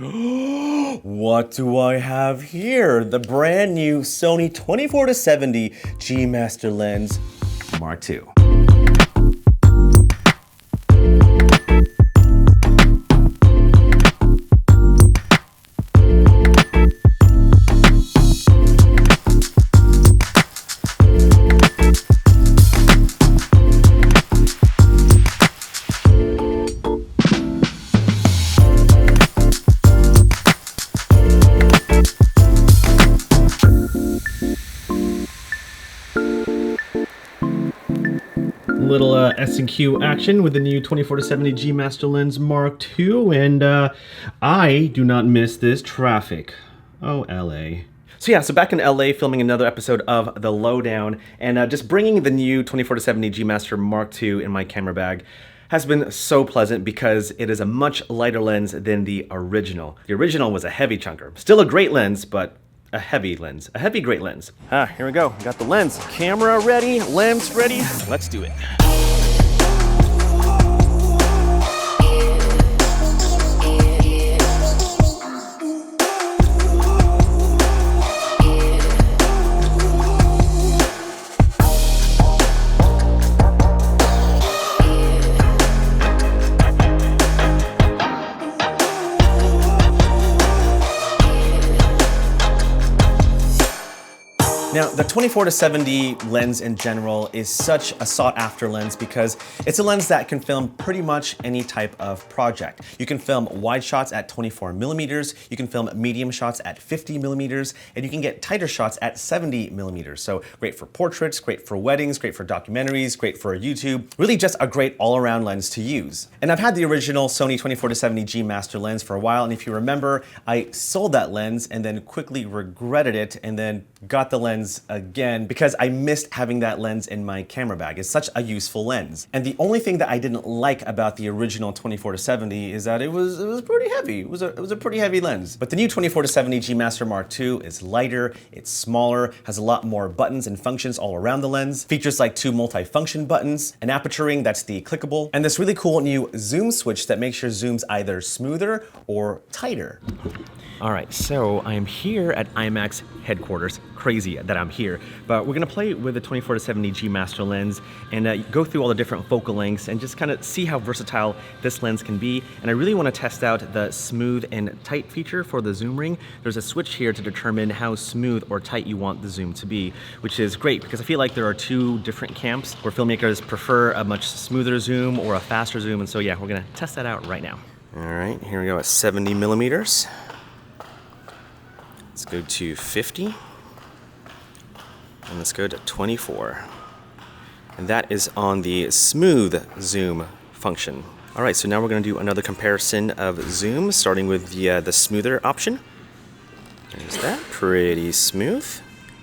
What do I have here? The brand new Sony 24-70 G Master Lens Mark II. Little S&Q action with the new 24-70 G Master Lens Mark II, and I do not miss this traffic. Oh, LA. So back in LA filming another episode of The Lowdown, and just bringing the new 24-70 G Master Mark II in my camera bag has been so pleasant because it is a much lighter lens than the original. The original was a heavy chunker. Still a great lens, but a heavy lens. A heavy, great lens. Here we go. Got the lens. Camera ready, lens ready. Let's do it. Now, the 24-70 lens in general is such a sought-after lens because it's a lens that can film pretty much any type of project. You can film wide shots at 24mm, you can film medium shots at 50mm, and you can get tighter shots at 70mm. So great for portraits, great for weddings, great for documentaries, great for YouTube. Really just a great all-around lens to use. And I've had the original Sony 24-70 G Master lens for a while, and if you remember, I sold that lens and then quickly regretted it and then got the lens again because I missed having that lens in my camera bag. It's such a useful lens. And the only thing that I didn't like about the original 24-70 is that it was pretty heavy. It was a pretty heavy lens. But the new 24-70 G Master Mark II is lighter, it's smaller, has a lot more buttons and functions all around the lens, features like 2 multi-function buttons, an aperture ring that's the clickable, and this really cool new zoom switch that makes your zooms either smoother or tighter. All right, so I am here at IMAX headquarters. Crazy that I'm here, but we're gonna play with the 24-70 G Master lens and go through all the different focal lengths and just kind of see how versatile this lens can be. And I really want to test out the smooth and tight feature for the zoom ring. There's a switch here to determine how smooth or tight you want the zoom to be, which is great because I feel like there are 2 different camps where filmmakers prefer a much smoother zoom or a faster zoom. And so yeah, we're gonna test that out right now. All right, here we go at 70mm. Let's go to 50, and let's go to 24. And that is on the smooth zoom function. All right, so now we're gonna do another comparison of zoom, starting with the smoother option. There's that, pretty smooth.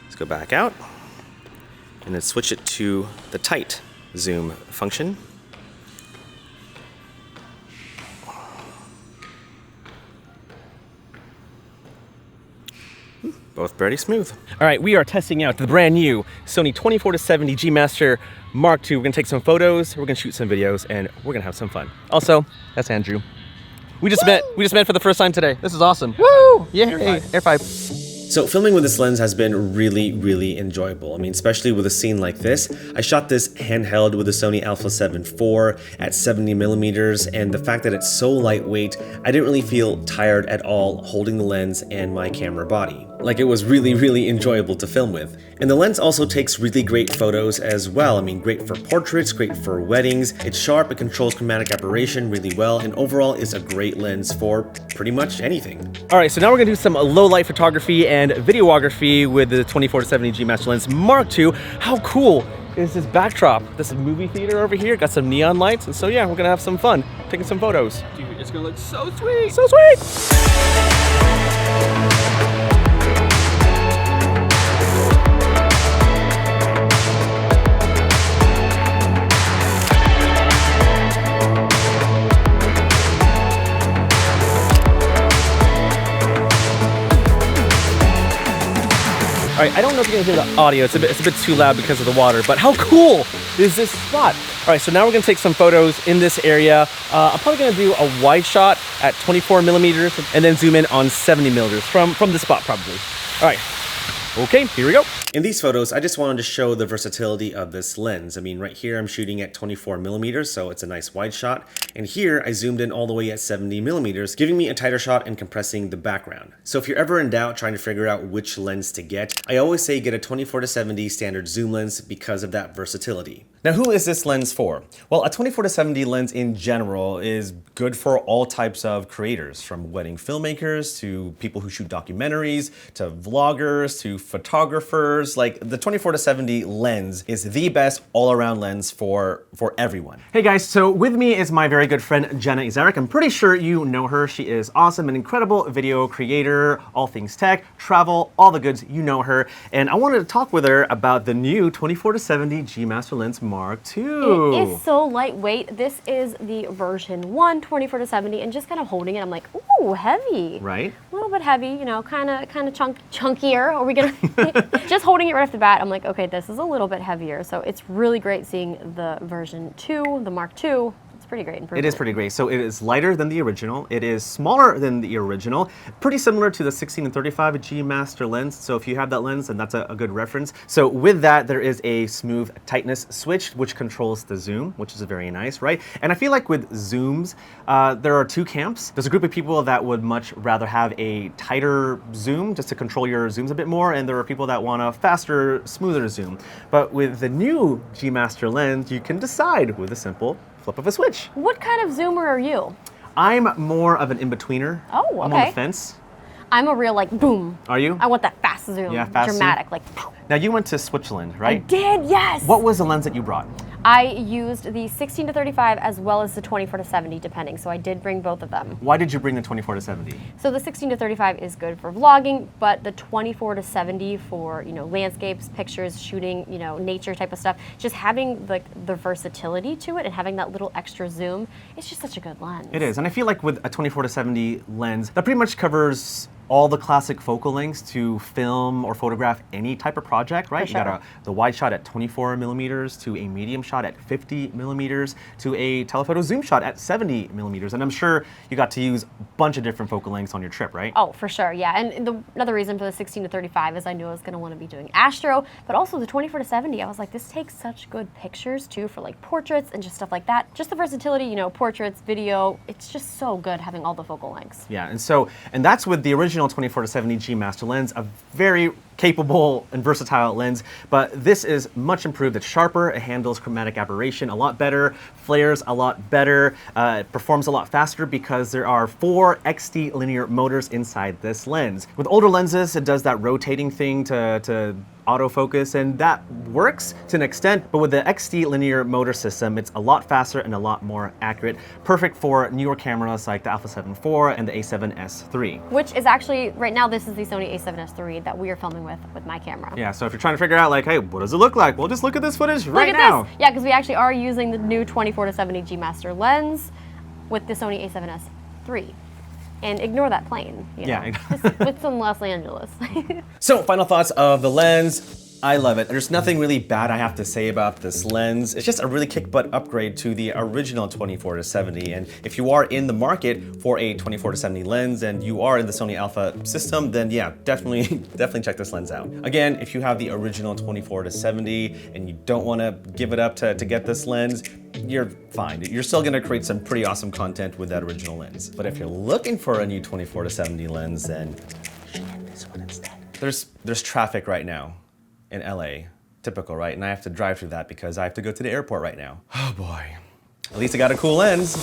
Let's go back out, and then switch it to the tight zoom function. Both pretty smooth. All right, we are testing out the brand new Sony 24-70 G Master Mark II. We're gonna take some photos, we're gonna shoot some videos, and we're gonna have some fun. Also, that's Andrew. We just met for the first time today. This is awesome. Woo! Yeah, Air 5. So filming with this lens has been really, really enjoyable. I mean, especially with a scene like this. I shot this handheld with the Sony Alpha 7 IV at 70mm, and the fact that it's so lightweight, I didn't really feel tired at all holding the lens and my camera body. Like, it was really, really enjoyable to film with. And the lens also takes really great photos as well. I mean, great for portraits, great for weddings. It's sharp, it controls chromatic aberration really well, and overall is a great lens for pretty much anything. All right, so now we're gonna do some low light photography and videography with the 24-70 G Master Lens Mark II. How cool is this backdrop? This movie theater over here, got some neon lights, and so yeah, we're gonna have some fun taking some photos. Dude, it's gonna look so sweet! So sweet! All right, I don't know if you can hear the audio. It's a bit too loud because of the water, but how cool is this spot? All right, so now we're gonna take some photos in this area. I'm probably gonna do a wide shot at 24 millimeters and then zoom in on 70 millimeters from this spot probably. All right. Okay, here we go. In these photos, I just wanted to show the versatility of this lens. I mean, right here, I'm shooting at 24 millimeters, so it's a nice wide shot. And here, I zoomed in all the way at 70 millimeters, giving me a tighter shot and compressing the background. So if you're ever in doubt trying to figure out which lens to get, I always say get a 24-70 standard zoom lens because of that versatility. Now, who is this lens for? Well, a 24-70 lens in general is good for all types of creators, from wedding filmmakers to people who shoot documentaries, to vloggers, to photographers. Like, the 24-70 lens is the best all-around lens for everyone. Hey guys, so with me is my very good friend, Jennas Thoughts. I'm pretty sure you know her. She is awesome, an incredible video creator, all things tech, travel, all the goods, you know her. And I wanted to talk with her about the new 24-70 G Master Lens Mark II. It is so lightweight. This is the version 1 24-70, and just kind of holding it, I'm like, ooh, heavy. Right? A little bit heavy, you know, kind of chunkier. Are we gonna just holding it right off the bat? I'm like, okay, this is a little bit heavier. So it's really great seeing the version 2, the Mark II. It's pretty great improvement. It is pretty great. So it is lighter than the original. It is smaller than the original. Pretty similar to the 16 and 35 G Master lens. So if you have that lens, then that's a good reference. So with that, there is a smooth tightness switch, which controls the zoom, which is very nice, right? And I feel like with zooms, there are two camps. There's a group of people that would much rather have a tighter zoom just to control your zooms a bit more. And there are people that want a faster, smoother zoom. But with the new G Master lens, you can decide with a simple flip of a switch. What kind of zoomer are you? I'm more of an in-betweener. Oh, okay. I'm on the fence. I'm a real, like, boom. Are you? I want that fast zoom. Yeah, fast dramatic, zoom. like, pow. Now you went to Switzerland, I right? did, yes. What was the lens that you brought? I used the 16-35 as well as the 24-70, depending. So I did bring both of them. Why did you bring the 24-70? So the 16-35 is good for vlogging, but the 24-70 for, you know, landscapes, pictures, shooting, you know, nature type of stuff. Just having like the versatility to it and having that little extra zoom, it's just such a good lens. It is, and I feel like with a 24-70 lens, that pretty much covers all the classic focal lengths to film or photograph any type of project, right? For sure. You got the wide shot at 24 millimeters to a medium shot at 50 millimeters to a telephoto zoom shot at 70 millimeters. And I'm sure you got to use a bunch of different focal lengths on your trip, right? Oh, for sure, yeah. And another reason for the 16-35 is I knew I was going to want to be doing astro, but also the 24-70, I was like, this takes such good pictures too for like portraits and just stuff like that. Just the versatility, you know, portraits, video, it's just so good having all the focal lengths. Yeah, and that's with the original 24-70 G Master lens, a very capable and versatile lens, but this is much improved. It's sharper, it handles chromatic aberration a lot better, flares a lot better, it performs a lot faster because there are 4 XT linear motors inside this lens. With older lenses, it does that rotating thing to autofocus, and that works to an extent, but with the XT linear motor system, it's a lot faster and a lot more accurate. Perfect for newer cameras like the Alpha 7 IV and the A7S III. Which is actually, right now, this is the Sony A7S III that we are filming with my camera. Yeah, so if you're trying to figure out like, hey, what does it look like? Well, just look at this footage right look at now. This. Yeah, because we actually are using the new 24-70 G Master lens with the Sony A7S III. And ignore that plane. You know, Yeah. just with some Los Angeles. So, final thoughts of the lens. I love it. There's nothing really bad I have to say about this lens. It's just a really kick-butt upgrade to the original 24-70. And if you are in the market for a 24-70 lens and you are in the Sony Alpha system, then yeah, definitely check this lens out. Again, if you have the original 24-70 and you don't want to give it up to get this lens, you're fine. You're still gonna create some pretty awesome content with that original lens. But if you're looking for a new 24-70 lens, then get this one instead. There's traffic right now in LA, typical, right? And I have to drive through that because I have to go to the airport right now. Oh boy. At least I got a cool lens.